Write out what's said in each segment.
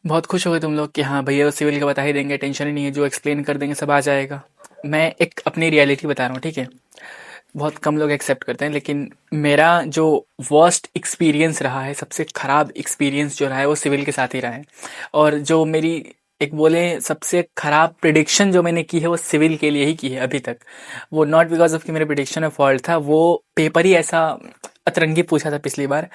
बहुत खुश हो गए तुम लोग कि हाँ भैया तो सिविल का बता ही देंगे, टेंशन ही नहीं है, जो एक्सप्लेन कर देंगे सब आ जाएगा। मैं एक अपनी रियलिटी बता रहा हूँ, ठीक है। बहुत कम लोग एक्सेप्ट करते हैं, लेकिन मेरा जो वर्स्ट एक्सपीरियंस रहा है, सबसे खराब एक्सपीरियंस जो रहा है वो सिविल के साथ ही रहा है। और जो मेरी एक बोले सबसे खराब प्रिडिक्शन जो मैंने की है वो सिविल के लिए ही की है अभी तक। वो नॉट बिकॉज ऑफ कि मेरे प्रिडिक्शन में फॉल्ट था, वो पेपर ही ऐसा अतरंगी पूछा था पिछली बार।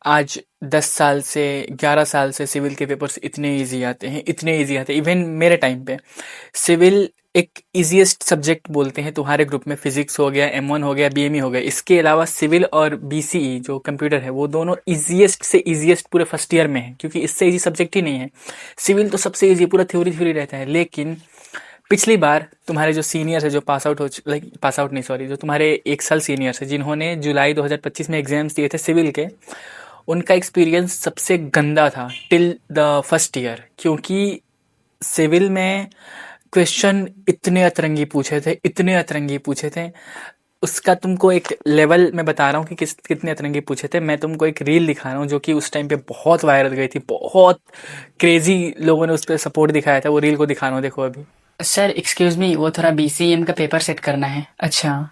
आज 10 साल से 11 साल से सिविल के पेपर्स इतने इजी आते हैं, इतने इजी आते हैं। इवन मेरे टाइम पे सिविल एक इजीएस्ट सब्जेक्ट बोलते हैं तुम्हारे ग्रुप में। फिजिक्स हो गया, M1 हो गया, बीएमई हो गया, इसके अलावा सिविल और बीसीई जो कंप्यूटर है वो दोनों इजीएस्ट से इजीएस्ट पूरे फर्स्ट ईयर में है, क्योंकि इससे इजी सब्जेक्ट ही नहीं है। सिविल तो सबसे इजी, पूरा थ्योरी थ्योरी रहता है। लेकिन पिछली बार तुम्हारे जो सीनियर्स है, जो पास आउट हो, लाइक पास आउट नहीं सॉरी, जो तुम्हारे 1 साल सीनियर्स है जिन्होंने जुलाई 2025 में एग्जाम्स दिए थे सिविल के, उनका एक्सपीरियंस सबसे गंदा था टिल द फर्स्ट ईयर। क्योंकि सिविल में क्वेश्चन इतने अतरंगी पूछे थे, इतने अतरंगी पूछे थे। उसका तुमको एक लेवल मैं बता रहा हूँ कि कितने अतरंगी पूछे थे। मैं तुमको एक रील दिखा रहा हूँ जो कि उस टाइम पे बहुत वायरल गई थी, बहुत क्रेजी लोगों ने उस पर सपोर्ट दिखाया था। वो रील को दिखा रहा हूँ, देखो अभी। सर एक्सक्यूज मी, वो थोड़ा बीसीएम का पेपर सेट करना है। अच्छा,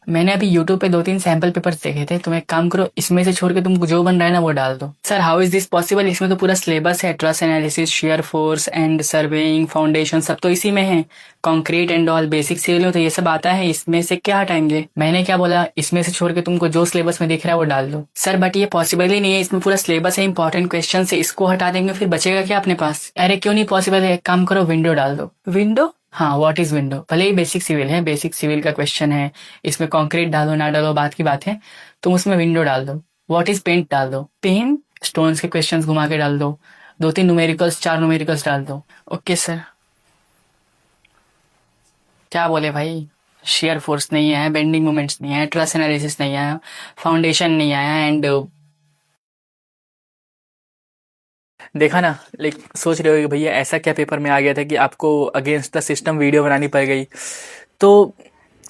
मैंने अभी यूट्यूब पे 2-3 सैंपल पेपर्स देखे थे। तुम एक काम करो, इसमें से छोड़ के तुमको जो बन रहा है ना वो डाल दो। Sir how is this possible? इसमें तो पूरा सिलेबस है, truss analysis, shear force and surveying, foundation, सब तो इसी में है। Concrete and all, basic civil में तो ये सब आता है। इसमें से क्या हटाएंगे? मैंने क्या बोला, इसमें से छोड़ के तुमको जो सिलेबस में दिख रहा है वो डाल दो। सर बट ये पॉसिबल ही नहीं है, इसमें पूरा सिलेबस है, इंपॉर्टेंट क्वेश्चन है। इसको हटा देंगे फिर बचेगा क्या अपने पास? अरे क्यों नहीं पॉसिबल है, एक काम करो, विंडो डाल दो। विंडो? हाँ, व्हाट इज विंडो? भले ही बेसिक सिविल है, बेसिक सिविल का क्वेश्चन है। इसमें कंक्रीट डालो ना डालो बात की बात है, तुम उसमें विंडो डाल दो। व्हाट इज पेंट डाल दो। पेंट? स्टोन्स के क्वेश्चंस घुमा के डाल दो। 2-3 न्यूमेरिकल्स, 4 न्यूमेरिकल्स डाल दो। Okay sir. क्या बोले भाई? शेयर फोर्स नहीं आया, बेंडिंग मोमेंट्स नहीं आया, ट्रस एनालिसिस नहीं आया, फाउंडेशन नहीं आया एंड देखा ना, लाइक सोच रहे हो कि भैया ऐसा क्या पेपर में आ गया था कि आपको अगेंस्ट द सिस्टम वीडियो बनानी पड़ गई। तो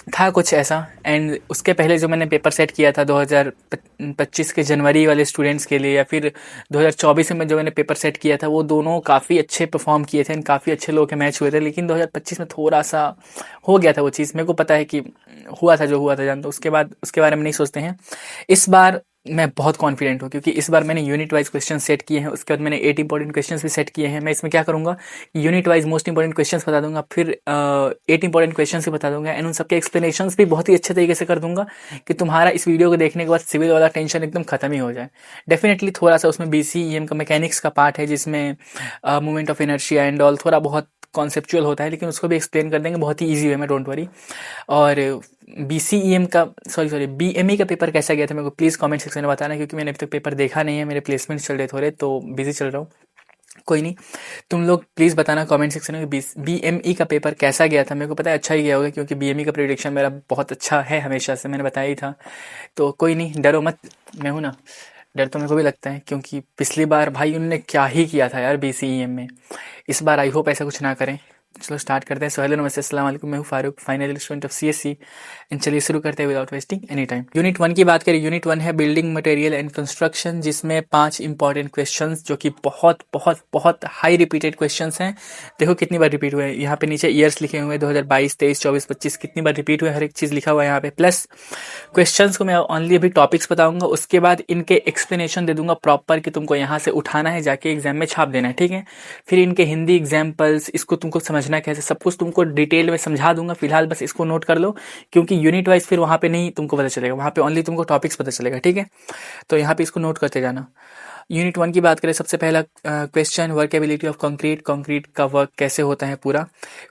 था कुछ ऐसा। एंड उसके पहले जो मैंने पेपर सेट किया था 2025 के जनवरी वाले स्टूडेंट्स के लिए, या फिर 2024 में जो मैंने पेपर सेट किया था, वो दोनों काफ़ी अच्छे परफॉर्म किए थे, काफ़ी अच्छे लोगों के मैच हुए थे। लेकिन 2025 में थोड़ा सा हो गया था वो चीज़। मेरे को पता है कि हुआ था जो हुआ था, जान दो, उसके बाद उसके बारे में नहीं सोचते हैं। इस बार मैं बहुत कॉन्फिडेंट हूँ, क्योंकि इस बार मैंने यूनिट वाइज क्वेश्चन सेट किए हैं। उसके बाद मैंने 8 इंपॉर्टेंट क्वेश्चन भी सेट किए हैं। मैं इसमें क्या करूँगा, unit wise most important questions बता दूंगा, फिर 8 इंपॉर्टेंट क्वेश्चंस भी बता दूंगा, एंड उन सबके एक्सप्लेनेशंस भी बहुत ही अच्छे तरीके से कर दूंगा कि तुम्हारा इस वीडियो को देखने के बाद सिविल वाला टेंशन एकदम खत्म ही हो जाए। डेफिनेटली थोड़ा सा उसमें बीसीईएम का मैकेनिक्स का पार्ट है, जिसमें movement of inertia and all थोड़ा बहुत कॉन्सेप्चुअल होता है, लेकिन उसको भी एक्सप्लेन कर देंगे बहुत ही ईजी वे में, डोंट वरी। और बीसीईएम का, सॉरी बीएमई का पेपर कैसा गया था मेरे को प्लीज़ कमेंट सेक्शन में बताना, क्योंकि मैंने अभी तक पेपर देखा नहीं है। मेरे प्लेसमेंट चल रहे थोड़े, तो बिजी चल रहा हूँ। कोई नहीं, तुम लोग प्लीज़ बताना कमेंट सेक्शन में बीएमई का पेपर कैसा गया था। मेरे को पता है अच्छा ही गया होगा, क्योंकि बीएमई का प्रेडिक्शन मेरा बहुत अच्छा है, हमेशा से मैंने बताया ही था। तो कोई नहीं, डरो मत, मैं हूँ ना। डर तो मेरे को भी लगता है, क्योंकि पिछली बार भाई उन्होंने क्या ही किया था यार बीसीईएम में। इस बार आई होप ऐसा कुछ ना करें। चलो स्टार्ट करते हैं। सो हेलो नमस्ते अस्सलाम वालेकुम, मैं हूँ Farooq, final student of CSC. And चलिए शुरू करते हैं without wasting any time. Unit 1 की बात करें, यूनिट 1 है बिल्डिंग मटेरियल एंड कंस्ट्रक्शन, जिसमें 5 इंपॉर्टेंट क्वेश्चंस जो कि बहुत बहुत बहुत हाई रिपीटेड क्वेश्चंस हैं। देखो कितनी बार रिपीट हुए हैं, यहाँ पे नीचे ईयर्स लिखे हुए हैं, 2022, 23, 24, 25 कितनी बार रिपीट हुए, हर एक चीज़ लिखा हुआ है यहाँ पे। प्लस क्वेश्चंस को मैं ओनली अभी टॉपिक्स बताऊंगा, उसके बाद इनके एक्सप्लेनेशन दे दूंगा प्रॉपर कि तुमको यहाँ से उठाना है, जाके एग्जाम में छाप देना है, ठीक है। फिर इनके हिंदी एग्जाम्पल्स, इसको तुमको समझना कैसे, सब कुछ तुमको डिटेल में समझा दूंगा। फिलहाल बस इसको नोट कर लो, क्योंकि यूनिट वाइज फिर वहाँ पे नहीं तुमको पता चलेगा, वहाँ पे ओनली तुमको टॉपिक्स पता चलेगा, ठीक है। तो यहाँ पे इसको नोट करते जाना। यूनिट 1 की बात करें, सबसे पहला question, workability of concrete, concrete का वर्क कैसे होता है पूरा।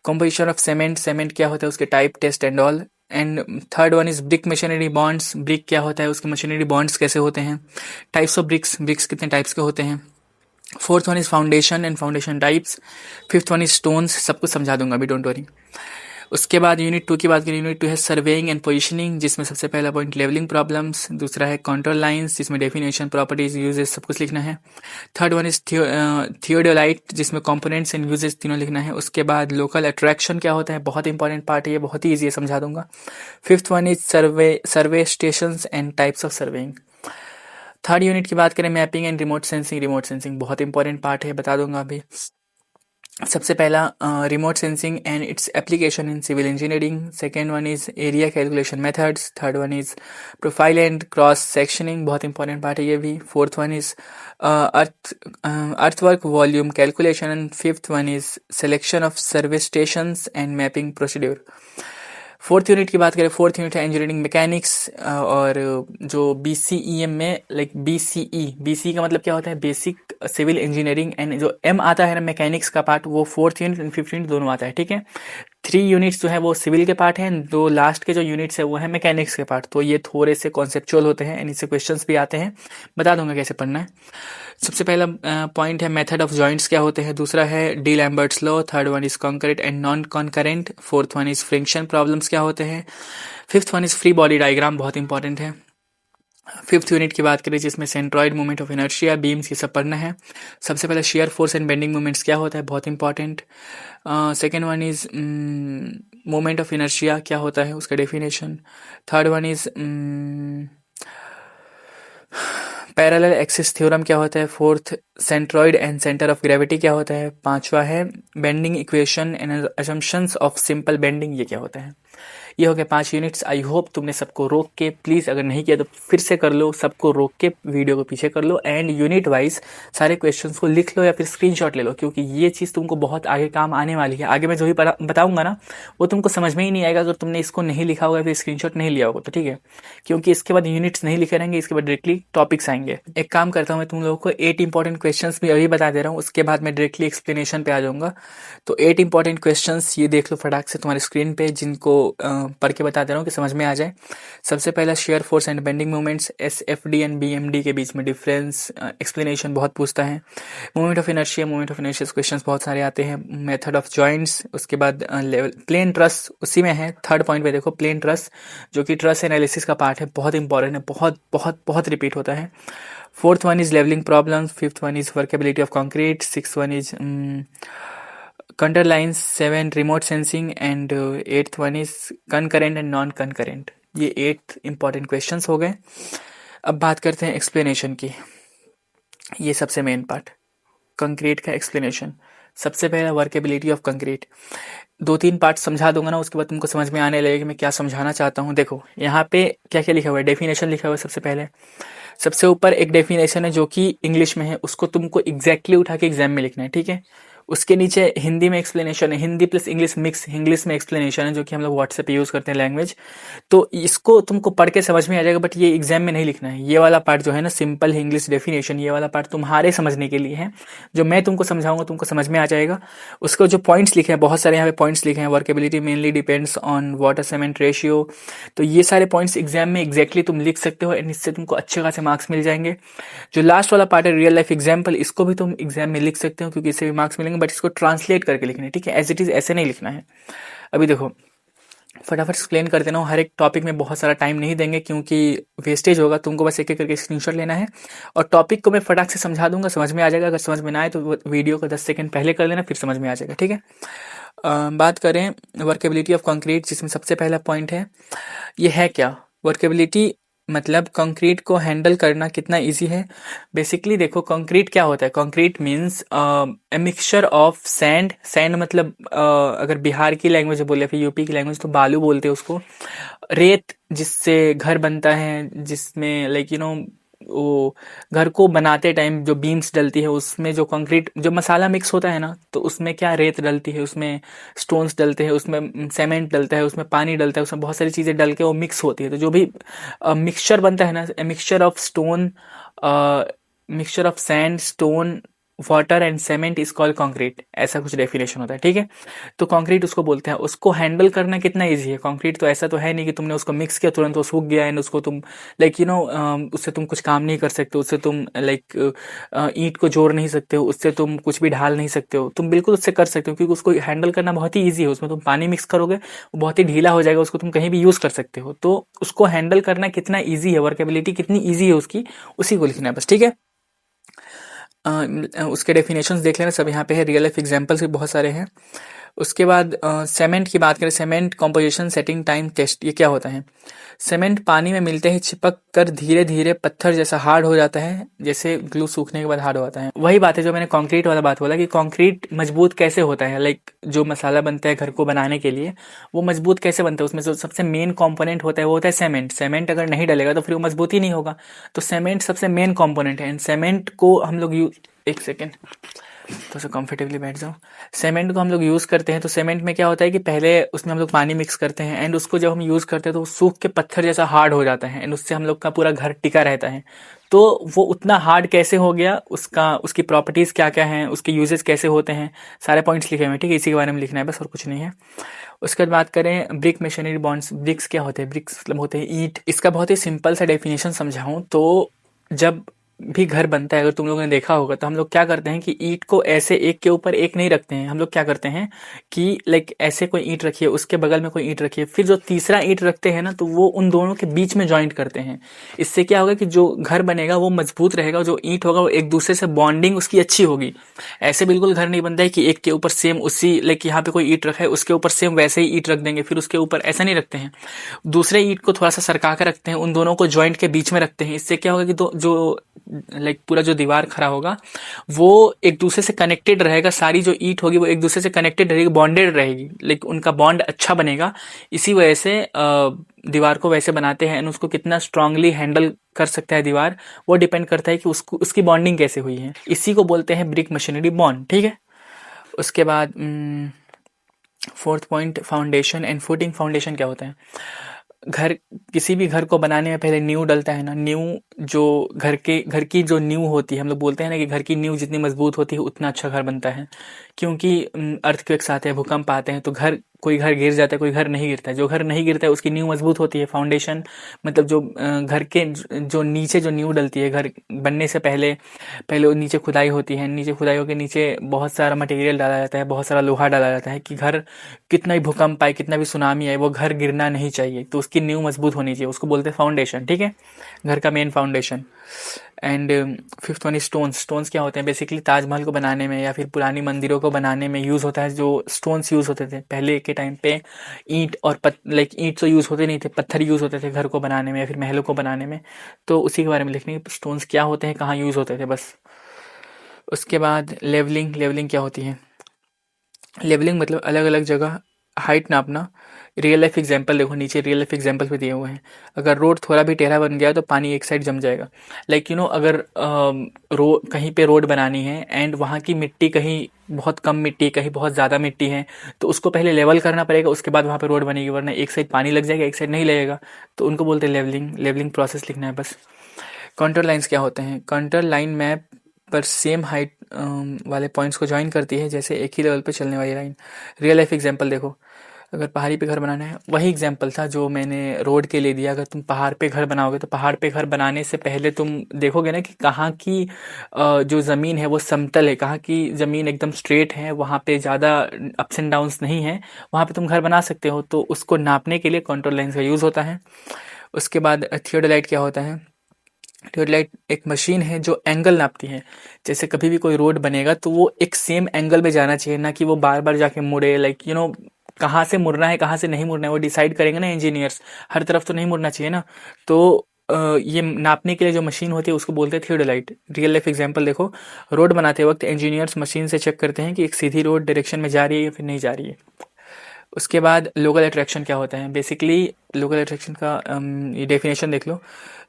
कंपोजिशन ऑफ सीमेंट, सीमेंट क्या होता है, उसके type, test and all. And third one is brick masonry bonds, brick क्या होता है, उसके मशीनरी बॉन्ड्स कैसे होते हैं। टाइप्स ऑफ ब्रिक्स, ब्रिक्स कितने टाइप्स के होते हैं। Fourth one is foundation and foundation types. Fifth one is stones, सब कुछ समझा दूंगा अभी, डोंट वरी। उसके बाद यूनिट 2 की बात करें, यूनिट 2 है सर्वेइंग एंड पोजीशनिंग, जिसमें सबसे पहला पॉइंट लेवलिंग प्रॉब्लम्स, दूसरा है कंट्रोल लाइंस, जिसमें डेफिनेशन, प्रॉपर्टीज, यूजेस सब कुछ लिखना है। थर्ड वन इज थियोडोलाइट, जिसमें कंपोनेंट्स एंड यूजेस तीनों लिखना है। उसके बाद लोकल अट्रैक्शन क्या होता है, बहुत इंपॉर्टेंट पार्ट है ये, बहुत ही ईजी है, समझा दूंगा। Fifth one is survey, survey stations and types of surveying. Third unit की बात करें, mapping and remote sensing. Remote sensing बहुत इंपॉर्टेंट पार्ट है, बता दूंगा अभी। सबसे पहला remote sensing and its application in civil engineering. Second one is area calculation methods. Third one is profile and cross sectioning, बहुत इंपॉर्टेंट पार्ट है ये भी। Fourth one is earthwork volume calculation. And fifth one is selection of service stations and mapping procedure. Fourth unit की बात करें, fourth unit है engineering mechanics, और जो BCEM में लाइक BCE का मतलब क्या होता है, बेसिक सिविल इंजीनियरिंग, एंड जो M आता है ना मैकेनिक्स का पार्ट, वो fourth unit and fifth unit दोनों आता है, ठीक है। 3 यूनिट्स जो है वो सिविल के पार्ट हैं, 2 लास्ट के जो यूनिट्स है वो है मैकेनिक्स के पार्ट। तो ये थोड़े से कॉन्सेप्चुअल होते हैं एंड इससे क्वेश्चंस भी आते हैं, बता दूंगा कैसे पढ़ना है। सबसे पहला पॉइंट है मेथड ऑफ जॉइंट्स क्या होते हैं। दूसरा है D Lambert's law. Third one is concurrent and non concurrent. Fourth one is friction problems क्या होते हैं। Fifth one is free body diagram, बहुत इंपॉर्टेंट है। फिफ्थ यूनिट की बात करें जिसमें centroid movement of inertia, beams, ये सब पढ़ना है। सबसे पहले share force and bending movements क्या होता है, बहुत important. Second one is moment of inertia क्या होता है, उसका definition. Third one is parallel axis theorem क्या होता है। Fourth centroid and centre of gravity क्या होता है। पांचवा है bending equation and assumptions of simple bending, ये क्या होता है। ये हो गए 5 यूनिट्स। आई होप तुमने सबको रोक के, प्लीज़ अगर नहीं किया तो फिर से कर लो, सबको रोक के वीडियो को पीछे कर लो एंड यूनिट वाइज सारे क्वेश्चंस को लिख लो या फिर स्क्रीनशॉट ले लो, क्योंकि ये चीज़ तुमको बहुत आगे काम आने वाली है। आगे मैं जो भी बताऊंगा ना वो तुमको समझ में ही नहीं आएगा अगर तुमने इसको नहीं लिखा होगा, फिर स्क्रीनशॉट नहीं लिया होगा तो, ठीक है। क्योंकि इसके बाद यूनिट्स नहीं लिखे रहेंगे, इसके बाद डायरेक्टली टॉपिक्स आएंगे। एक काम करता हूँ, मैं तुम लोगों को 8 इंपॉर्टेंट क्वेश्चन भी अभी बता दे रहा हूँ, उसके बाद मैं डायरेक्टली एक्सप्लेनेशन पे आ जाऊंगा। तो 8 इंपॉर्टेंट क्वेश्चंस ये देख लो फटाक से तुम्हारे स्क्रीन पे, जिनको पढ़ के बता दे रहा हूँ कि समझ में आ जाए। सबसे पहला share force and bending movements, SFD and BMD के बीच में डिफरेंस, एक्सप्लेनेशन बहुत पूछता है। Movement of inertia, movement of inertia questions बहुत सारे आते हैं। मेथड ऑफ जॉइंट्स, उसके बाद लेवल प्लेन ट्रस उसी में है। थर्ड पॉइंट पे देखो प्लेन ट्रस, जो कि ट्रस एनालिसिस का पार्ट है, बहुत इंपॉर्टेंट है, बहुत बहुत बहुत रिपीट होता है। Fourth one is levelling problems. Fifth one is workability of concrete. Six one is contour lines. 7 remote sensing and 8th one is concurrent and non concurrent. ये 8 इंपॉर्टेंट क्वेश्चंस हो गए। अब बात करते हैं एक्सप्लेनेशन की, ये सबसे मेन पार्ट, कंक्रीट का एक्सप्लेनेशन। सबसे पहला वर्केबिलिटी ऑफ कंक्रीट, 2-3 पार्ट समझा दूंगा ना, उसके बाद तुमको समझ में आने लगेगा कि मैं क्या समझाना चाहता हूँ। देखो यहाँ पे क्या क्या लिखा हुआ है, डेफिनेशन लिखा हुआ है सबसे पहले। सबसे ऊपर एक डेफिनेशन है जो कि इंग्लिश में है, उसको तुमको एग्जैक्टली उठा के एग्जाम में लिखना है, ठीक है। उसके नीचे हिंदी में एक्सप्लेनेशन है, Hindi plus English mix, English में एक्सप्लेनेशन है जो कि हम लोग व्हाट्सएप पे यूज़ करते हैं लैंग्वेज। तो इसको तुमको पढ़ के समझ में आ जाएगा, बट ये एग्जाम में नहीं लिखना है। ये वाला पार्ट जो है ना सिंपल इंग्लिश डेफिनेशन, ये वाला पार्ट तुम्हारे समझने के लिए है। जो मैं तुमको समझाऊंगा तुमको समझ में आ जाएगा। उसको जो पॉइंट्स लिखे हैं, बहुत सारे यहाँ पे पॉइंट्स लिखे हैं। Workability mainly depends on water cement ratio. तो ये सारे पॉइंट्स एग्जाम में एग्जैक्टली तुम लिख सकते हो एंड इससे तुमको अच्छे खासे मार्क्स मिल जाएंगे। जो लास्ट वाला पार्ट है रियल लाइफ एग्जाम्पल, इसको भी तुम एग्जाम में लिख सकते हो क्योंकि इससे भी मार्क्स मिलेंगे, बट इसको ट्रांसलेट करके लिखना है, ठीक है। एज इट इज ऐसे नहीं लिखना है। अभी देखो फटाफट एक्सप्लेन कर देना हूँ, हर एक टॉपिक में बहुत सारा टाइम नहीं देंगे क्योंकि वेस्टेज होगा। तुमको बस एक एक करके स्क्रीनशॉट लेना है और टॉपिक को मैं फटाक से समझा दूंगा, समझ में आ जाएगा। अगर समझ में ना आए तो वीडियो को 10 सेकंड पहले कर लेना, फिर समझ में आ जाएगा, ठीक है। बात करें वर्केबिलिटी ऑफ कंक्रीट, जिसमें सबसे पहला पॉइंट है, ये है क्या वर्केबिलिटी, मतलब कंक्रीट को हैंडल करना कितना इजी है। बेसिकली देखो कंक्रीट क्या होता है, concrete means a mixture of sand. Sand मतलब अगर बिहार की लैंग्वेज बोले फिर यूपी की लैंग्वेज तो बालू बोलते हैं उसको। रेत जिससे घर बनता है, जिसमें लाइक वो घर को बनाते टाइम जो बीम्स डलती है उसमें जो कंक्रीट जो मसाला मिक्स होता है ना, तो उसमें क्या रेत डलती है, उसमें स्टोन्स डलते हैं, उसमें सीमेंट डलता है, उसमें पानी डलता है, उसमें बहुत सारी चीज़ें डल के वो मिक्स होती है। तो जो भी मिक्सचर बनता है ना, mixture of stone, mixture of sand, stone, water and cement is called concrete, ऐसा कुछ डेफिनेशन होता है, ठीक है। तो कंक्रीट उसको बोलते हैं। उसको हैंडल करना कितना इजी है, कंक्रीट तो ऐसा तो है नहीं कि तुमने उसको मिक्स किया तुरंत वो सूख गया एंड उसको तुम लाइक उससे तुम कुछ काम नहीं कर सकते, उससे तुम लाइक ईंट को जोड़ नहीं सकते हो, उससे तुम कुछ भी ढाल नहीं सकते हो। तुम बिल्कुल उससे कर सकते हो क्योंकि उसको हैंडल करना बहुत ही ईजी है। उसमें तुम पानी मिक्स करोगे वो बहुत ही ढीला हो जाएगा, उसको तुम कहीं भी यूज़ कर सकते हो। तो उसको हैंडल करना कितना ईजी है, वर्केबिलिटी कितनी ईजी है उसकी, उसी को लिखना है बस, ठीक है। उसके डेफिनेशंस देख लेना, सब यहाँ पे है, रियल लाइफ एग्जांपल्स भी बहुत सारे हैं। उसके बाद सीमेंट की बात करें, cement composition setting time test, ये क्या होता है? सीमेंट पानी में मिलते ही चिपक कर धीरे धीरे पत्थर जैसा हार्ड हो जाता है, जैसे ग्लू सूखने के बाद हार्ड हो जाता है। वही बात है जो मैंने कंक्रीट वाला बात बोला कि कंक्रीट मजबूत कैसे होता है, लाइक जो मसाला बनता है घर को बनाने के लिए, वो मजबूत कैसे बनता है, उसमें जो सबसे मेन कंपोनेंट होता है वो होता है सीमेंट। सीमेंट अगर नहीं डलेगा तो फिर वो मजबूत ही नहीं होगा। तो सीमेंट सबसे मेन कंपोनेंट है, एंड सीमेंट को हम लोग एक सेकेंड तो कंफर्टेबली बैठ जाओ। सीमेंट को हम लोग यूज़ करते हैं, तो सीमेंट में क्या होता है कि पहले उसमें हम लोग पानी मिक्स करते हैं, एंड उसको जब हम यूज़ करते हैं तो वो सूख के पत्थर जैसा हार्ड हो जाता है, एंड उससे हम लोग का पूरा घर टिका रहता है। तो वो उतना हार्ड कैसे हो गया, उसका उसकी प्रॉपर्टीज़ क्या क्या हैं, उसके यूजेस कैसे होते हैं, सारे पॉइंट्स लिखे हुए हैं, ठीक है, इसी के बारे में लिखना है बस, और कुछ नहीं है। उसके बाद बात करें ब्रिक मशीनरी बॉन्ड्स। ब्रिक्स क्या होते हैं? ब्रिक्स मतलब होते हैं ईंट। इसका बहुत ही सिंपल सा डेफिनेशन समझाऊं तो, जब भी घर बनता है, अगर तुम लोगों ने देखा होगा, तो हम लोग क्या करते हैं कि ईंट को ऐसे एक के ऊपर एक नहीं रखते हैं। हम लोग क्या करते हैं कि लाइक ऐसे कोई ईंट रखिए, उसके बगल में कोई ईंट रखिए, फिर जो तीसरा ईंट रखते हैं ना, तो वो उन दोनों के बीच में जॉइंट करते हैं। इससे क्या होगा कि जो घर बनेगा वो मजबूत रहेगा, जो ईंट होगा वो एक दूसरे से बॉन्डिंग उसकी अच्छी होगी। ऐसे बिल्कुल घर नहीं बनता है कि एक के ऊपर सेम उसी, लाइक यहाँ पे कोई ईंट रखा है उसके ऊपर सेम वैसे ही ईंट रख देंगे फिर उसके ऊपर, ऐसा नहीं रखते हैं। दूसरे ईंट को थोड़ा सा सरका कर रखते हैं, उन दोनों को जॉइंट के बीच में रखते हैं। इससे क्या होगा कि जो लाइक पूरा जो दीवार खड़ा होगा वो एक दूसरे से कनेक्टेड रहेगा, सारी जो ईंट होगी वो एक दूसरे से कनेक्टेड रहेगी, बॉन्डेड रहेगी, लाइक उनका बॉन्ड अच्छा बनेगा। इसी वजह से दीवार को वैसे बनाते हैं, उसको कितना स्ट्रांगली हैंडल कर सकता है दीवार, वो डिपेंड करता है कि उसको उसकी बॉन्डिंग कैसे हुई है। इसी को बोलते हैं ब्रिक मशीनरी बॉन्ड, ठीक है। उसके बाद fourth point, foundation and footing. Foundation क्या होता है? घर, किसी भी घर को बनाने में पहले नींव डलता है ना। नींव जो घर की जो नींव होती है, हम लोग बोलते हैं ना कि घर की नींव जितनी मजबूत होती है उतना अच्छा घर बनता है। क्योंकि अर्थक्वेक्स आते हैं, भूकंप आते हैं, तो कोई घर गिर जाता है, कोई घर नहीं गिरता है। जो घर नहीं गिरता है उसकी नींव मजबूत होती है। फाउंडेशन मतलब जो घर के जो नीचे जो नींव डलती है घर बनने से पहले, पहले वो नीचे खुदाई होती है, नीचे खुदाइयों के नीचे बहुत सारा मटेरियल डाला जाता है, बहुत सारा लोहा डाला जाता है कि घर कितना भी भूकंप आए, कितना भी सुनामी आए, वो घर गिरना नहीं चाहिए, तो उसकी नींव मजबूत होनी चाहिए, उसको बोलते हैं फाउंडेशन, ठीक है, घर का main foundation. And fifth one, stones. Stones क्या होते हैं? बेसिकली ताजमहल को बनाने में या फिर पुरानी मंदिरों को बनाने में यूज़ होता है, जो स्टोन्स यूज़ होते थे पहले के टाइम पे। ईंट और लाइक ईंट तो यूज़ होते नहीं थे, पत्थर यूज़ होते थे घर को बनाने में या फिर महलों को बनाने में। तो उसी के बारे में लिखने, स्टोन्स क्या होते हैं, कहाँ यूज़ होते थे, बस। उसके बाद लेवलिंग। लेवलिंग क्या होती है? लेवलिंग मतलब अलग अलग जगह हाइट नापना। रियल लाइफ एग्जांपल देखो, नीचे रियल लाइफ एग्जांपल पे दिए हुए हैं। अगर रोड थोड़ा भी टेढ़ा बन गया तो पानी एक साइड जम जाएगा। लाइक अगर कहीं पे रोड बनानी है एंड वहाँ की मिट्टी कहीं बहुत कम मिट्टी, कहीं बहुत ज़्यादा मिट्टी है, तो उसको पहले लेवल करना पड़ेगा, उसके बाद वहाँ पे रोड बनेगी, वरना एक साइड पानी लग जाएगा एक साइड नहीं लगेगा। तो उनको बोलते हैं लेवलिंग। लेवलिंग प्रोसेस लिखना है बस। कंट्रोल लाइंस क्या होते हैं? कंट्रोल लाइन मैप पर सेम हाइट वाले पॉइंट्स को ज्वाइन करती है, जैसे एक ही लेवल पे चलने वाली लाइन। रियल लाइफ एग्जांपल देखो, अगर पहाड़ी पे घर बनाना है, वही एग्जांपल था जो मैंने रोड के लिए दिया। अगर तुम पहाड़ पे घर बनाओगे तो पहाड़ पे घर बनाने से पहले तुम देखोगे ना कि कहाँ की जो ज़मीन है वो समतल है, कहाँ की ज़मीन एकदम स्ट्रेट है, वहाँ पे ज़्यादा अप्स एंड डाउन्स नहीं है, वहाँ पे तुम घर बना सकते हो। तो उसको नापने के लिए कंट्रोल लाइन्स का यूज़ होता है। उसके बाद थियोडोलाइट क्या होता है? ट्यूबलाइट एक मशीन है जो एंगल नापती है। जैसे कभी भी कोई रोड बनेगा तो वो एक सेम एंगल में जाना चाहिए, ना कि वो बार बार जाके मुड़े, लाइक कहाँ से मुड़ना है कहाँ से नहीं मुड़ना है वो डिसाइड करेंगे ना इंजीनियर्स। हर तरफ तो नहीं मुड़ना चाहिए ना। तो ये नापने के लिए जो मशीन होती है उसको बोलते हैं थियोडोलाइट। रियल लाइफ एग्जांपल देखो, रोड बनाते वक्त इंजीनियर्स मशीन से चेक करते हैं कि एक सीधी रोड डायरेक्शन में जा रही है या फिर नहीं जा रही है। उसके बाद लोकल अट्रैक्शन क्या होता है? बेसिकली लोकल अट्रैक्शन का ये डेफिनेशन देख लो।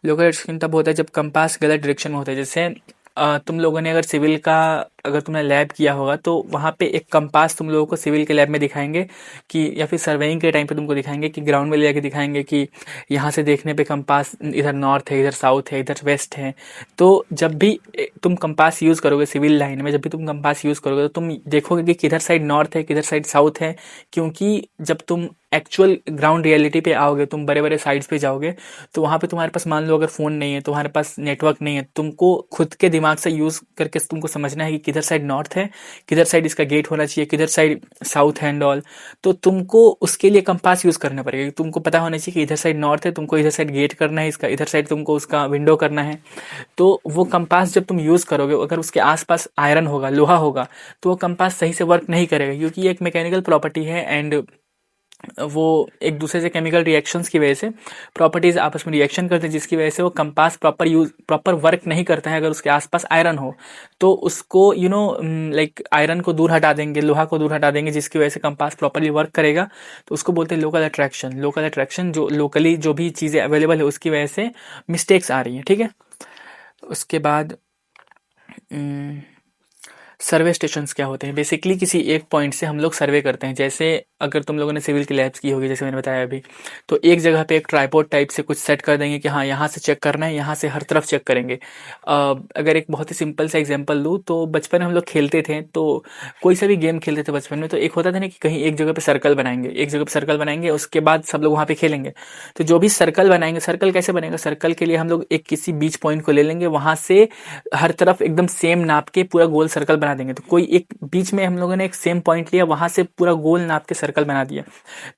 लोकल अट्रैक्शन तब होता है जब कंपास गलत डायरेक्शन में होता है। जैसे तुम लोगों ने अगर सिविल का, अगर तुमने लैब किया होगा तो वहाँ पे एक कंपास तुम लोगों को सिविल के लैब में दिखाएंगे कि, या फिर सर्वेइंग के टाइम पे तुमको दिखाएंगे कि ग्राउंड में ले जाके दिखाएंगे कि यहाँ से देखने पे कंपास इधर नॉर्थ है, इधर साउथ है, इधर वेस्ट है। तो जब भी तुम कंपास यूज़ करोगे सिविल लाइन में, जब भी तुम कंपास यूज़ करोगे तो तुम देखोगे कि किधर साइड नॉर्थ है किधर साइड साउथ है। क्योंकि जब तुम एक्चुअल ग्राउंड रियलिटी पे आओगे, तुम बड़े बड़े साइड्स पे जाओगे, तो वहाँ पे तुम्हारे पास मान लो अगर फ़ोन नहीं है, तुम्हारे पास नेटवर्क नहीं है, तुमको खुद के दिमाग से यूज़ करके तुमको समझना है कि किधर साइड नॉर्थ है, किधर साइड इसका गेट होना चाहिए, किधर साइड साउथ है एंड ऑल। तो तुमको उसके लिए कंपास यूज़ करना पड़ेगा। तुमको पता होना चाहिए कि इधर साइड नॉर्थ है, तुमको इधर साइड गेट करना है इसका, इधर साइड तुमको उसका विंडो करना है। तो वो कंपास जब तुम यूज़ करोगे, अगर उसके आसपास आयरन होगा, लोहा होगा, तो वो कंपास सही से वर्क नहीं करेगा, क्योंकि ये एक मैकेनिकल प्रॉपर्टी है एंड वो एक दूसरे से केमिकल रिएक्शंस की वजह से प्रॉपर्टीज आपस में रिएक्शन करते हैं, जिसकी वजह से वो कंपास प्रॉपर वर्क नहीं करता है अगर उसके आसपास आयरन हो। तो उसको लाइक आयरन को दूर हटा देंगे, लोहा को दूर हटा देंगे, जिसकी वजह से कंपास प्रॉपरली वर्क करेगा। तो उसको बोलते हैं लोकल अट्रैक्शन। लोकल अट्रैक्शन, जो लोकली जो भी चीज़ें अवेलेबल है उसकी वजह से मिस्टेक्स आ रही हैं, ठीक है। उसके बाद सर्वे स्टेशंस क्या होते हैं? बेसिकली किसी एक पॉइंट से हम लोग सर्वे करते हैं। जैसे अगर तुम लोगों ने सिविल की लैब्स की होगी, जैसे मैंने बताया अभी, तो एक जगह पे एक ट्राइपॉड टाइप से कुछ सेट कर देंगे कि हाँ यहाँ से चेक करना है, यहाँ से हर तरफ चेक करेंगे। अगर एक बहुत ही सिंपल सा एग्जांपल दूँ, तो बचपन में हम लोग खेलते थे, तो कोई सा भी गेम खेलते थे बचपन में, तो एक होता था ना कि कहीं एक जगह पे सर्कल बनाएंगे, एक जगह पे सर्कल बनाएंगे, उसके बाद सब लोग वहाँ पे खेलेंगे। तो जो भी सर्कल बनाएंगे, सर्कल कैसे बनेगा? सर्कल के लिए हम लोग एक किसी बीच पॉइंट को ले लेंगे, वहाँ से हर तरफ एकदम सेम नाप के पूरा गोल सर्कल बना देंगे। तो कोई एक बीच में हम लोगों ने एक सेम पॉइंट लिया, वहां से पूरा गोल नाप के सर्कल बना दिया।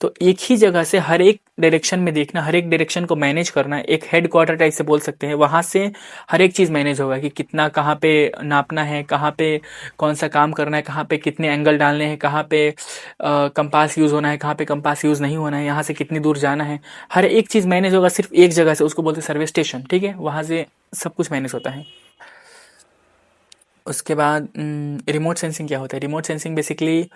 तो एक ही जगह से हर एक डायरेक्शन में देखना, हर एक डायरेक्शन को मैनेज करना, एक हेड क्वार्टर टाइप से बोल सकते हैं। वहां से हर एक चीज मैनेज होगा कि कितना कहाँ पे नापना है, कहाँ पे कौन सा काम करना है, कहाँ पे कितने एंगल डालने हैं, कहाँ पे कंपास यूज होना है, कहाँ पे कंपास यूज नहीं होना है, यहाँ से कितनी दूर जाना है। हर एक चीज मैनेज होगा सिर्फ एक जगह से, उसको बोलते हैं सर्वे स्टेशन, ठीक है। वहां से सब कुछ मैनेज होता है। उसके बाद रिमोट सेंसिंग क्या होता है? रिमोट सेंसिंग बेसिकली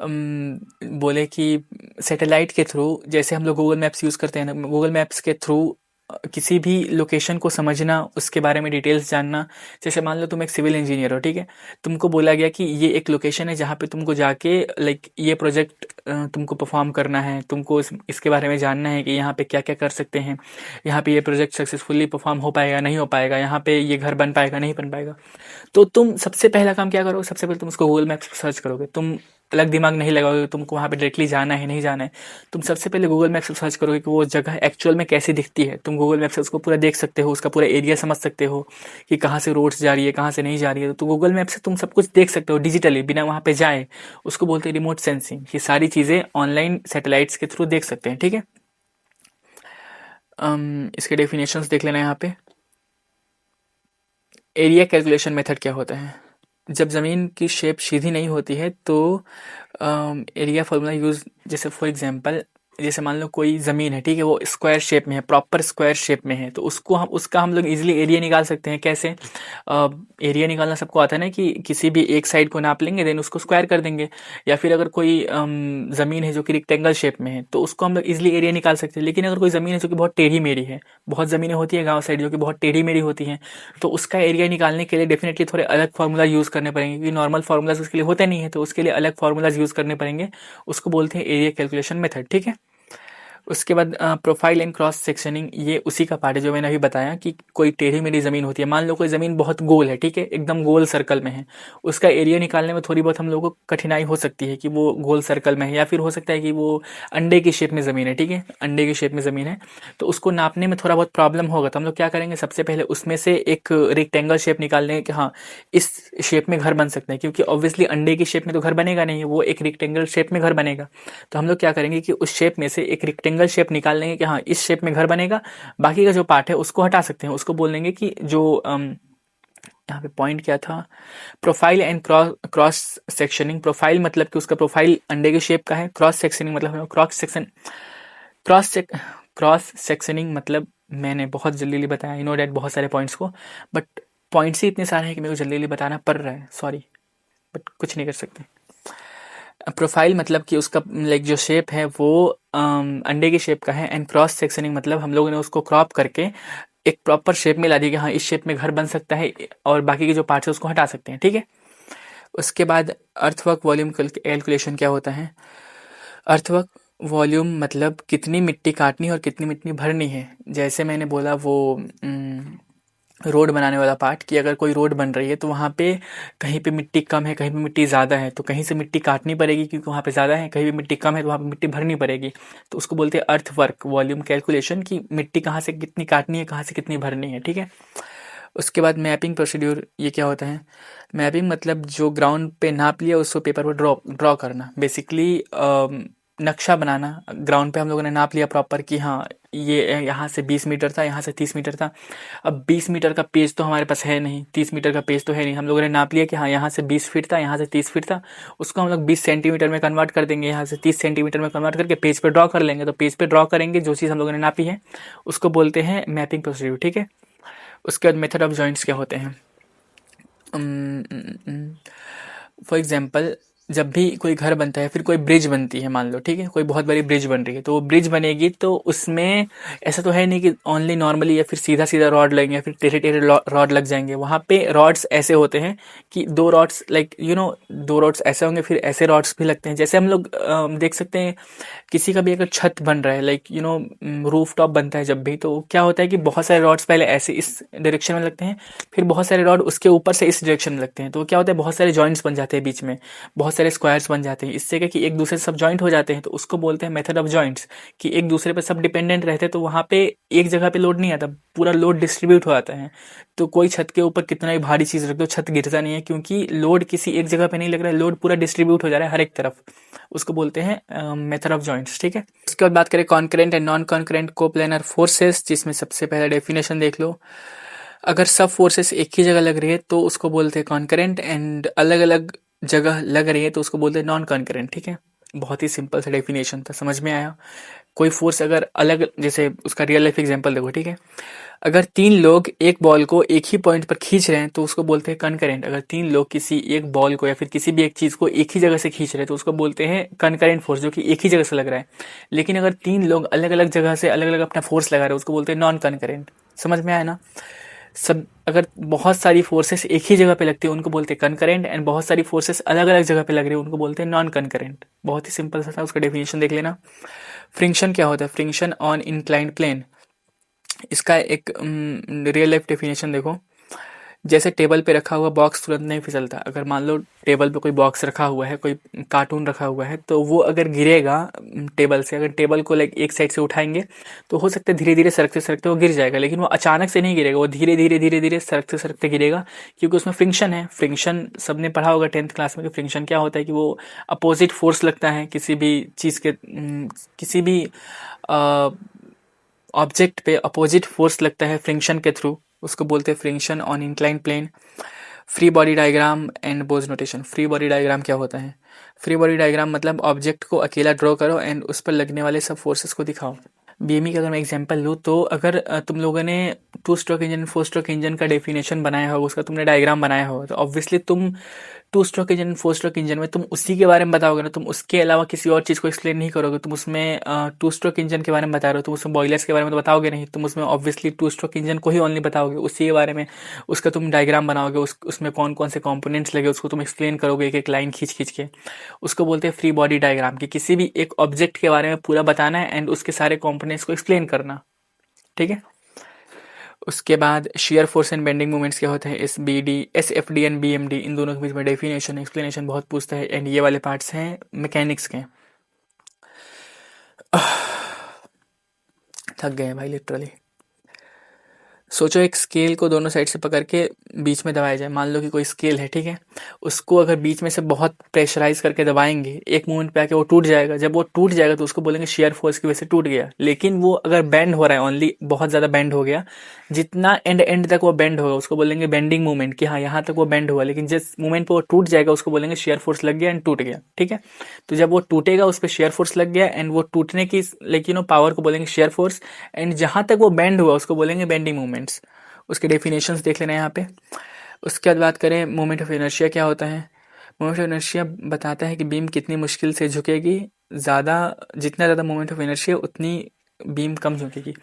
बोले कि सैटेलाइट के थ्रू, जैसे हम लोग गूगल मैप्स यूज़ करते हैं ना, गूगल मैप्स के थ्रू किसी भी लोकेशन को समझना, उसके बारे में डिटेल्स जानना। जैसे मान लो तुम एक सिविल इंजीनियर हो, ठीक है। तुमको बोला गया कि ये एक लोकेशन है जहाँ पे तुमको जाके लाइक ये प्रोजेक्ट तुमको परफॉर्म करना है, तुमको इसके बारे में जानना है कि यहाँ पे क्या क्या कर सकते हैं, यहाँ पे ये प्रोजेक्ट सक्सेसफुली परफॉर्म हो पाएगा नहीं हो पाएगा, यहाँ पे ये घर बन पाएगा नहीं बन पाएगा। तो तुम सबसे पहला काम क्या करोगे? सबसे पहले तुम उसको गूगल मैप्स पर सर्च करोगे। तुम अलग दिमाग नहीं लगाओगे, तुमको वहाँ पे डायरेक्टली जाना है नहीं जाना है। तुम सबसे पहले गूगल मैप्स पर सर्च करोगे कि वो जगह एक्चुअल में कैसी दिखती है। तुम गूगल मैप से उसको पूरा देख सकते हो, उसका पूरा एरिया समझ सकते हो कि कहाँ से रोड्स जा रही है, कहाँ से नहीं जा रही है। तो गूगल मैप से तुम सब कुछ देख सकते हो डिजिटली, बिना वहाँ पे जाए। उसको बोलते हैं रिमोट सेंसिंग। ये सारी चीज़ें ऑनलाइन सैटेलाइट्स के थ्रू देख सकते हैं, ठीक है। इसके डेफिनेशंस देख लेना यहाँ पे। एरिया कैलकुलेशन मेथड क्या होता है? जब ज़मीन की शेप सीधी नहीं होती है तो एरिया फार्मूला यूज़, जैसे फॉर एग्जांपल, जैसे मान लो कोई ज़मीन है, ठीक है, वो स्क्वायर शेप में है, प्रॉपर स्क्वायर शेप में है, तो उसका हम लोग इजीली एरिया निकाल सकते हैं। कैसे? एरिया निकालना सबको आता है ना, कि किसी भी एक साइड को नाप लेंगे, देन उसको स्क्वायर कर देंगे। या फिर अगर कोई ज़मीन है जो कि रेक्टेंगल शेप में है, तो उसको हम लोग इजीली एरिया निकाल सकते हैं। लेकिन अगर कोई ज़मीन है जो कि बहुत टेढ़ी मेढ़ी है, बहुत ज़मीनें होती है गाँव साइड जो कि बहुत टेढ़ी मेढ़ी होती हैं, तो उसका एरिया निकालने के लिए डेफिनेटली थोड़े अलग फार्मूला यूज़ करने पड़ेंगे, क्योंकि नॉर्मल फार्मूलाज उसके लिए होते नहीं है, तो उसके लिए अलग फार्मूलाज यूज़ करने पड़ेंगे। उसको बोलते हैं एरिया कैलकुलेशन मेथड, ठीक है। उसके बाद प्रोफाइल एंड क्रॉस सेक्शनिंग, ये उसी का पार्ट है जो मैंने अभी बताया कि कोई टेढ़ी मेढ़ी ज़मीन होती है। मान लो कोई ज़मीन बहुत गोल है, ठीक है, एकदम गोल सर्कल में है, उसका एरिया निकालने में थोड़ी बहुत हम लोगों को कठिनाई हो सकती है कि वो गोल सर्कल में है, या फिर हो सकता है कि वो अंडे की शेप में ज़मीन है, ठीक है, अंडे की शेप में ज़मीन है, तो उसको नापने में थोड़ा बहुत प्रॉब्लम होगा। तो हम लोग क्या करेंगे, सबसे पहले उसमें से एक रेक्टेंगल शेप निकाल लेंगे कि हाँ इस शेप में घर बन सकते हैं, क्योंकि ऑब्वियसली अंडे की शेप में तो घर बनेगा नहीं, वो एक रेक्टेंगल शेप में घर बनेगा। तो हम लोग क्या करेंगे कि उस शेप में से एक रेक्टेंगल शेप निकाल लेंगे कि हाँ इस शेप में घर बनेगा। बाकी का जो पार्ट है उसको हटा सकते हैं, उसको बोल देंगे कि जो यहाँ पे पॉइंट क्या था, profile and cross sectioning. Profile मतलब कि उसका प्रोफाइल अंडे के शेप का है। क्रॉस सेक्शनिंग मतलब क्रॉस सेक्शनिंग मतलब मैंने बहुत जल्दी जल्दी बताया, नो डैट बहुत सारे पॉइंट्स को, बट पॉइंट्स ही इतने सारे हैं कि मेरे को जल्दी जल्दी बताना पड़ रहा है, सॉरी, बट कुछ नहीं कर सकते। प्रोफाइल मतलब कि उसका लाइक जो शेप है वो अंडे की शेप का है। एंड क्रॉस सेक्शनिंग मतलब हम लोगों ने उसको क्रॉप करके एक प्रॉपर शेप में ला दी कि हाँ इस शेप में घर बन सकता है, और बाकी के जो पार्ट्स है उसको हटा सकते हैं, ठीक है। उसके बाद अर्थवर्क वॉल्यूम कैलकुलेशन क्या होता है? अर्थवर्क वॉल्यूम मतलब कितनी मिट्टी काटनी है और कितनी मिट्टी भरनी है। जैसे मैंने बोला वो रोड बनाने वाला पार्ट, कि अगर कोई रोड बन रही है तो वहाँ पे कहीं पे मिट्टी कम है, कहीं पे मिट्टी ज़्यादा है, तो कहीं से मिट्टी काटनी पड़ेगी क्योंकि वहाँ पे ज़्यादा है, कहीं पे मिट्टी कम है तो वहाँ पे मिट्टी भरनी पड़ेगी। तो उसको बोलते हैं अर्थ वर्क वॉल्यूम कैलकुलेशन, कि मिट्टी कहाँ से कितनी काटनी है, कहाँ से कितनी भरनी है, ठीक है। उसके बाद मैपिंग प्रोसीड्यूर, ये क्या होता है? मैपिंग मतलब जो ग्राउंड पे नाप लिया उसको पेपर पर ड्रॉ ड्रॉ करना, बेसिकली नक्शा बनाना। ग्राउंड पे हम लोगों ने नाप लिया प्रॉपर कि हाँ ये यहाँ से 20 मीटर था, यहाँ से 30 मीटर था। अब 20 मीटर का पेज तो हमारे पास है नहीं, 30 मीटर का पेज तो है नहीं, हम लोगों ने नाप लिया कि हाँ यहाँ से 20 फीट था, यहाँ से 30 फीट था। उसको हम लोग 20 सेंटीमीटर में कन्वर्ट कर देंगे, यहाँ से 30 सेंटीमीटर में कन्वर्ट करके पेज पे ड्रॉ कर लेंगे। तो पेज पे ड्रॉ करेंगे जो चीज़ हम लोगों ने नापी है, उसको बोलते हैं मैपिंग प्रोसीड्यूर, ठीक है। उसके बाद मेथड ऑफ जॉइंट्स क्या होते हैं? फॉर एग्जाम्पल, जब भी कोई घर बनता है, फिर कोई ब्रिज बनती है, मान लो, ठीक है, कोई बहुत बड़ी ब्रिज बन रही है, तो वो ब्रिज बनेगी तो उसमें ऐसा तो है नहीं कि ओनली नॉर्मली या फिर सीधा सीधा रॉड लगेंगे या फिर टेढ़े टेढ़े रॉड लग जाएंगे। वहाँ पे रॉड्स ऐसे होते हैं कि दो रॉड्स, लाइक यू नो, दो रॉड्स ऐसे होंगे, फिर ऐसे रॉड्स भी लगते हैं। जैसे हम लोग देख सकते हैं, किसी का भी अगर छत बन रहा है, like you know roof top बनता है जब भी, तो क्या होता है कि बहुत सारे रॉड्स पहले ऐसे इस डायरेक्शन में लगते हैं, फिर बहुत सारे रॉड उसके ऊपर से इस डायरेक्शन में लगते हैं। तो क्या होता है, बहुत सारे जॉइंट्स बन जाते हैं बीच में, बहुत सारे स्क्वायर्स बन जाते हैं। इससे क्या कि एक दूसरे से सब जॉइंट हो जाते हैं, तो उसको बोलते हैं मेथड ऑफ जॉइंट्स, कि एक दूसरे पर सब डिपेंडेंट रहते हैं। तो वहाँ पे एक जगह पे लोड नहीं आता, पूरा लोड डिस्ट्रीब्यूट हो जाता है। तो कोई छत के ऊपर कितना भी भारी चीज़ रख दो, छत गिरता नहीं है, क्योंकि लोड किसी एक जगह पे नहीं लग रहा है, लोड पूरा डिस्ट्रीब्यूट हो जा रहा है हर एक तरफ। उसको बोलते हैं मेथड ऑफ जॉइंट्स, ठीक है। उसके बाद बात करें concurrent and non concurrent coplanar forces, जिसमें सबसे पहला डेफिनेशन देख लो। अगर सब फोर्सेस एक ही जगह लग रही है तो उसको बोलते हैं कॉन्करेंट, एंड अलग अलग जगह लग रही है तो उसको बोलते हैं नॉन कॉन्करेंट, ठीक है। बहुत ही सिंपल सा डेफिनेशन था, समझ में आया। कोई फोर्स अगर अलग, जैसे उसका रियल लाइफ एग्जांपल देखो, ठीक है। अगर तीन लोग एक बॉल को एक ही पॉइंट पर खींच रहे हैं तो उसको बोलते हैं कनकरेंट। अगर तीन लोग किसी एक बॉल को या फिर किसी भी एक चीज को एक ही जगह से खींच रहे हैं तो उसको बोलते हैं कनकरेंट फोर्स, जो कि एक ही जगह से लग रहा है। लेकिन अगर तीन लोग अलग अलग जगह से अलग अलग अपना फोर्स लगा रहे हैं उसको बोलते हैं नॉन कनकरेंट। समझ में आया ना? सब अगर बहुत सारी फोर्सेस एक ही जगह पे लगती है उनको बोलते हैं कनकरेंट, एंड बहुत सारी फोर्सेस अलग अलग जगह पे लग रही है उनको बोलते हैं नॉन कनकरेंट। बहुत ही सिंपल सा था, उसका डेफिनेशन देख लेना। फ्रिक्शन क्या होता है? फ्रिक्शन ऑन इंक्लाइंड प्लेन, इसका एक रियल लाइफ डेफिनेशन देखो। जैसे टेबल पे रखा हुआ बॉक्स तुरंत नहीं फिसलता। अगर मान लो टेबल पे कोई बॉक्स रखा हुआ है, कोई कार्टून रखा हुआ है, तो वो अगर गिरेगा टेबल से, अगर टेबल को लाइक एक साइड से उठाएंगे तो हो सकता है धीरे धीरे सरकते सरकते वो गिर जाएगा, लेकिन वो अचानक से नहीं गिरेगा, वो धीरे धीरे सरकते सरकते गिरेगा, क्योंकि उसमें फ्रिक्शन है। फ्रिक्शन सबने पढ़ा होगा 10th क्लास में कि फ्रिक्शन क्या होता है, कि वो अपोजिट फोर्स लगता है किसी भी चीज़ के, किसी भी ऑब्जेक्ट पे अपोजिट फोर्स लगता है फ्रिक्शन के थ्रू, उसको बोलते हैं friction on incline plane. Free body diagram and Bow's notation. Free body diagram क्या होता है? फ्री बॉडी डायग्राम मतलब ऑब्जेक्ट को अकेला ड्रॉ करो एंड उस पर लगने वाले सब फोर्सेस को दिखाओ। बीएमई का अगर मैं एग्जांपल लूँ तो अगर तुम लोगों ने 2 स्ट्रोक इंजन 4 स्ट्रोक इंजन का डेफिनेशन बनाया होगा, उसका तुमने डायग्राम बनाया होगा, तो ऑब्वियसली तुम 2 स्ट्रोक इंजन 4 स्ट्रोक इंजन में तुम उसी के बारे में बताओगे ना, तुम उसके अलावा किसी और चीज़ को एक्सप्लेन नहीं करोगे। तुम उसमें 2 स्ट्रोक इंजन के बारे में बता रहे हो, तुम उसमें बॉयलर्स के बारे में तो बताओगे नहीं, तुम उसमें ऑब्वियसली 2 स्ट्रोक इंजन को ही ओनली बताओगे, उसी के बारे में उसका तुम डायग्राम बनाओगे, उसमें कौन कौन से कॉम्पोनेंट्स लगे उसको तुम एक्सप्लेन करोगे एक एक लाइन खींच खींच के। उसको बोलते हैं फ्री बॉडी डायग्राम, कि किसी भी एक ऑब्जेक्ट के बारे में पूरा बताना है एंड उसके सारे कॉम्पोनेंट्स को एक्सप्लेन करना, ठीक है। उसके बाद shear force and bending moments क्या होते हैं? S F D and B M D, इन दोनों के बीच में डेफिनेशन एक्सप्लेनेशन बहुत पूछता है, एंड ये वाले पार्ट्स हैं मैकेनिक्स के। थक गए हैं भाई लिटरली। सोचो एक स्केल को दोनों साइड से पकड़ के बीच में दबाया जाए। मान लो कि कोई स्केल है, ठीक है, उसको अगर बीच में से बहुत प्रेशराइज करके दबाएंगे, एक मोमेंट पे आके वो टूट जाएगा। जब वो टूट जाएगा तो उसको बोलेंगे शेयर फोर्स की वजह से टूट गया। लेकिन वो अगर बेंड हो रहा है, ओनली बहुत ज़्यादा बेंड हो गया, जितना एंड एंड तक वो बेंड होगा उसको बोलेंगे बेंडिंग मूवमेंट, कि हाँ यहाँ तक वो बेंड हुआ, लेकिन जिस मोमेंट पे वो टूट जाएगा उसको बोलेंगे शेयर फोर्स लग गया एंड टूट गया, ठीक है। तो जब वो टूटेगा उस पर शेयर फोर्स लग गया एंड वो टूटने की लाइक यू नो पावर को बोलेंगे शेयर फोर्स, एंड जहाँ तक वो बेंड हुआ उसको बोलेंगे बेंडिंग मूवमेंट्स। उसके डेफिनेशंस देख लेना है यहाँ पे। उसके बाद बात करें मोमेंट ऑफ इनर्शिया क्या होता है? मोमेंट ऑफ इनर्शिया बताता है कि बीम कितनी मुश्किल से झुकेगी। ज़्यादा, जितना ज़्यादा मोमेंट ऑफ इनर्शिया उतनी बीम कम झुकेगी।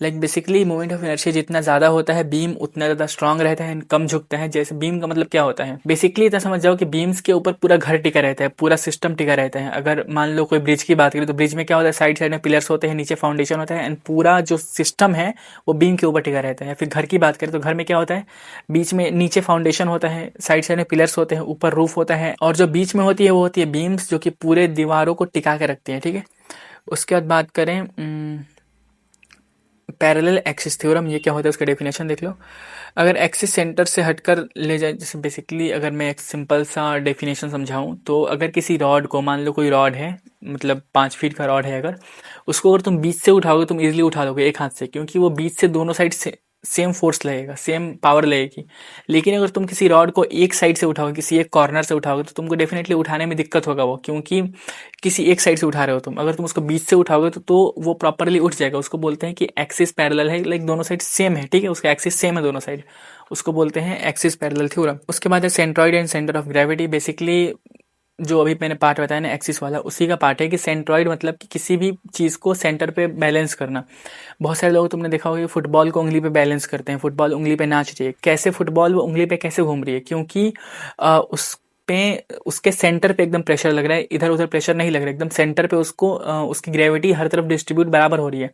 Like basically moment of inertia जितना ज़्यादा होता है बीम उतना ज़्यादा स्ट्रांग रहता है, कम झुकता है। जैसे बीम का मतलब क्या होता है, बेसिकली इतना समझ जाओ कि बीम्स के ऊपर पूरा घर टिका रहता है, पूरा सिस्टम टिका रहता है। अगर मान लो कोई ब्रिज की बात करें तो ब्रिज में क्या होता है, साइड साइड में पिलर्स होते हैं, नीचे फाउंडेशन होता है, एंड पूरा जो सिस्टम है वो बीम के ऊपर टिका रहता है। फिर घर की बात करें तो घर में क्या होता है, बीच में नीचे फाउंडेशन होता है, साइड साइड में पिलर्स होते हैं, ऊपर रूफ होता है, और जो बीच में होती है वो होती है बीम्स, जो कि पूरे दीवारों को टिका के रखती है, ठीक है। उसके बाद बात करें पैरेलल एक्सिस थ्योरम ये क्या होता है उसका डेफिनेशन देख लो। अगर एक्सिस सेंटर से हटकर ले जाए, जैसे बेसिकली अगर मैं एक सिंपल सा डेफिनेशन समझाऊं तो अगर किसी रॉड को, मान लो कोई रॉड है, मतलब 5 फीट का रॉड है, अगर उसको अगर तुम बीच से उठाओगे तुम इजीली उठा लोगे एक हाथ से, क्योंकि वो बीच से दोनों साइड से सेम फोर्स लगेगा, सेम पावर लगेगी। लेकिन अगर तुम किसी रॉड को एक साइड से उठाओगे, किसी एक कॉर्नर से उठाओगे, तो तुमको डेफिनेटली उठाने में दिक्कत होगा वो, क्योंकि किसी एक साइड से उठा रहे हो तुम। अगर तुम उसको बीच से उठाओगे तो वो प्रॉपरली उठ जाएगा। उसको बोलते हैं कि एक्सिस पैरेलल है, लाइक दोनों साइड सेम है, ठीक है, उसका एक्सिस सेम है दोनों साइड, उसको बोलते हैं एक्सिस पैरेलल थ्योरम। उसके बाद है centroid and centre of gravity. Basically जो अभी मैंने पार्ट बताया ना एक्सिस वाला, उसी का पार्ट है कि सेंट्रॉइड मतलब कि किसी भी चीज़ को सेंटर पे बैलेंस करना। बहुत सारे लोग तुमने देखा होगा कि फुटबॉल को उंगली पे बैलेंस करते हैं, फुटबॉल उंगली पे नाच रही है, कैसे फुटबॉल वो उंगली पे कैसे घूम रही है, क्योंकि उस पे उसके सेंटर पे एकदम प्रेशर लग रहा है, इधर उधर प्रेशर नहीं लग रहा है, एकदम सेंटर पे उसको उसकी ग्रेविटी हर तरफ डिस्ट्रीब्यूट बराबर हो रही है।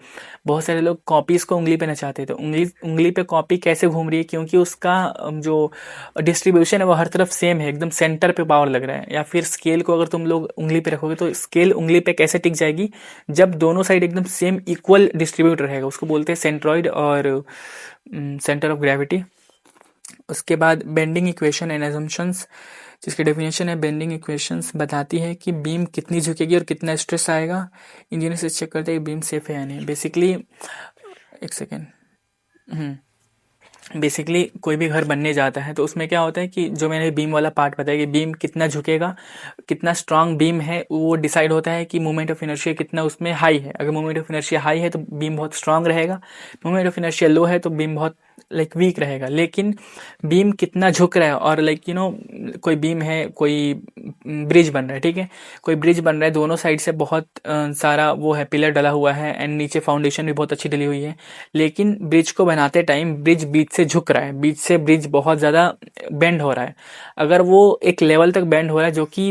बहुत सारे लोग कॉपीज को उंगली पे नचाते हैं, तो उंगली उंगली पे कॉपी कैसे घूम रही है, क्योंकि उसका जो डिस्ट्रीब्यूशन है वो हर तरफ सेम है, एकदम सेंटर पे पावर लग रहा है। या फिर स्केल को अगर तुम लोग उंगली पे रखोगे तो स्केल उंगली पे कैसे टिक जाएगी, जब दोनों साइड एकदम सेम इक्वल डिस्ट्रीब्यूट रहेगा, उसको बोलते हैं सेंट्रॉइड और सेंटर ऑफ ग्रेविटी। उसके बाद बेंडिंग इक्वेशन एंड एजम्पशंस, जिसकी डेफिनेशन है बेंडिंग इक्वेशंस बताती है कि बीम कितनी झुकेगी और कितना स्ट्रेस आएगा। इंजीनियर से चेक करते हैं कि बीम सेफ है या नहीं। बेसिकली एक सेकेंड, बेसिकली कोई भी घर बनने जाता है तो उसमें क्या होता है कि जो मैंने बीम वाला पार्ट बताया कि बीम कितना झुकेगा, कितना स्ट्रांग बीम है, वो डिसाइड होता है कि मोमेंट ऑफ इनर्शिया कितना उसमें हाई है। अगर मोमेंट ऑफ इनर्शिया हाई है तो बीम बहुत स्ट्रांग रहेगा, मोमेंट ऑफ इनर्शिया लो है तो बीम बहुत लाइक वीक रहेगा। लेकिन बीम कितना झुक रहा है, और लाइक कोई बीम है, कोई ब्रिज बन रहा है, ठीक है, कोई ब्रिज बन रहा है, दोनों साइड से बहुत सारा वो है, पिलर डला हुआ है एंड नीचे फाउंडेशन भी बहुत अच्छी डली हुई है। लेकिन ब्रिज को बनाते टाइम ब्रिज बीच से झुक रहा है, बीच से ब्रिज बहुत ज़्यादा बेंड हो रहा है। अगर वो एक लेवल तक बेंड हो रहा है जो कि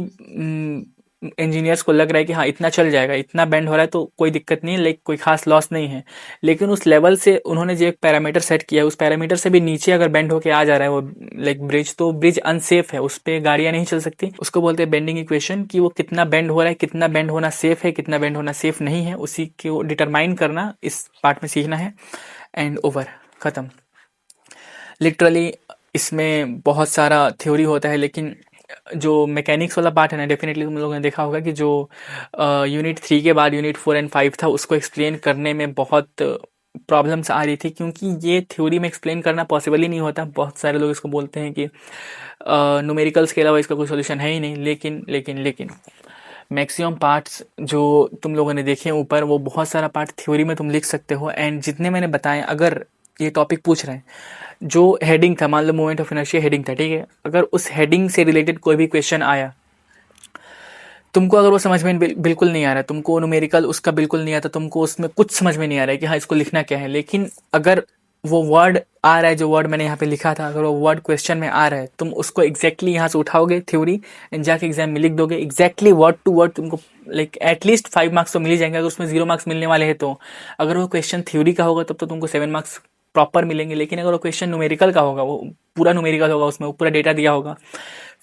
इंजीनियर्स को लग रहा है कि हाँ इतना चल जाएगा, इतना बेंड हो रहा है तो कोई दिक्कत नहीं है, लाइक कोई खास लॉस नहीं है। लेकिन उस लेवल से उन्होंने जो एक पैरामीटर सेट किया है, उस पैरामीटर से भी नीचे अगर बेंड होके आ जा रहा है वो लाइक ब्रिज, तो ब्रिज अनसेफ है, उस पर गाड़ियां नहीं चल सकती। उसको बोलते हैं बेंडिंग इक्वेशन, कि वो कितना बेंड हो रहा है, कितना बेंड होना सेफ है, कितना बेंड होना सेफ नहीं है, उसी को डिटरमाइन करना इस पार्ट में सीखना है। एंड ओवर, खत्म। लिटरली इसमें बहुत सारा थ्योरी होता है, लेकिन जो मैकेनिक्स वाला पार्ट है ना, डेफिनेटली तुम लोगों ने देखा होगा कि जो यूनिट 3 के बाद यूनिट 4 एंड 5 था, उसको एक्सप्लेन करने में बहुत प्रॉब्लम्स आ रही थी, क्योंकि ये थ्योरी में एक्सप्लेन करना पॉसिबल ही नहीं होता। बहुत सारे लोग इसको बोलते हैं कि न्यूमेरिकल्स के अलावा इसका कोई सोल्यूशन है ही नहीं। लेकिन मैक्सिमम पार्ट्स जो तुम लोगों ने देखे हैं ऊपर, वो बहुत सारा पार्ट थ्योरी में तुम लिख सकते हो। एंड जितने मैंने बताए, अगर ये टॉपिक पूछ रहे हैं, जो हेडिंग था, मान लो मोमेंट ऑफ इनर्शिया हेडिंग था, ठीक है, अगर उस हेडिंग से रिलेटेड कोई भी क्वेश्चन आया, तुमको अगर वो समझ में बिल्कुल नहीं आ रहा है, तुमको न्यूमेरिकल उसका बिल्कुल नहीं आता, तुमको उसमें कुछ समझ में नहीं आ रहा है कि हाँ इसको लिखना क्या है, लेकिन अगर वो वर्ड आ रहा है, जो वर्ड मैंने यहाँ पे लिखा था, अगर वो वर्ड क्वेश्चन में आ रहा है, तुम उसको एग्जैक्टली यहाँ से उठाओगे थ्योरी एंड जाके एग्जाम में लिख दोगे एग्जैक्टली वर्ड टू वर्ड, तुमको लाइक एटलीस्ट 5 मार्क्स तो मिल ही जाएंगे। अगर उसमें 0 मार्क्स मिलने वाले हैं तो, अगर वो क्वेश्चन थ्योरी का होगा तब तो तुमको 7 मार्क्स प्रॉपर मिलेंगे। लेकिन अगर वो क्वेश्चन न्यूमेरिकल का होगा, वो पूरा न्यूमेरिकल होगा, उसमें पूरा डेटा दिया होगा,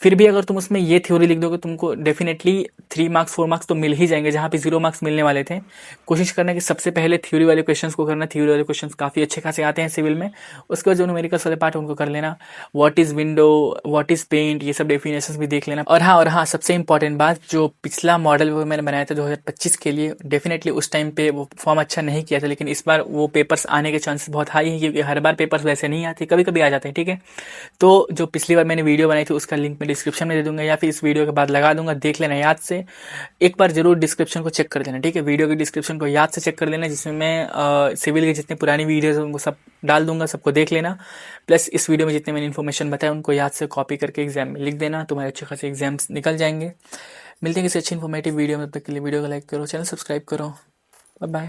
फिर भी अगर तुम उसमें ये थ्योरी लिख दोगे, तुमको डेफिनेटली 3 मार्क्स 4 मार्क्स तो मिल ही जाएंगे, जहाँ पे 0 मार्क्स मिलने वाले थे। कोशिश करना कि सबसे पहले थ्योरी वाले क्वेश्चंस को करना, थ्योरी वाले क्वेश्चंस काफ़ी अच्छे खासे आते हैं सिविल में। उसके बाद जो न्यूमेरिकल्स वाले पार्ट है उनको कर लेना, what is window, what is paint, ये सब डेफिनेशंस भी देख लेना। और हाँ, सबसे इंपॉर्टेंट बात, जो पिछला मॉडल पेपर मैंने बनाया था 2025 के लिए, डेफिनेटली उस टाइम पे वो फॉर्म अच्छा नहीं किया था, लेकिन इस बार वो पेपर्स आने के चांसेस बहुत हाई हैं, क्योंकि हर बार पेपर्स वैसे नहीं आते, कभी कभी आ जाते हैं, ठीक है। तो जो पिछली बार मैंने वीडियो बनाई थी उसका लिंक मैं डिस्क्रिप्शन में दे दूंगा, या फिर इस वीडियो के बाद लगा दूंगा, देख लेना याद से। एक बार जरूर डिस्क्रिप्शन को चेक कर लेना, ठीक है, वीडियो की डिस्क्रिप्शन को याद से चेक कर लेना, जिसमें मैं सिविल की जितनी पुरानी वीडियोज उनको सब डाल दूंगा, सबको देख लेना। प्लस इस वीडियो में जितने मैंने इन्फॉर्मेशन बताया उनको याद से कॉपी करके एग्जाम में लिख देना, तुम्हारे अच्छे खासे एग्जाम्स निकल जाएंगे। मिलते हैं किसी अच्छी इन्फॉर्मेटिव वीडियो में, तब तक के लिए वीडियो को लाइक करो, चैनल सब्सक्राइब करो। Bye bye.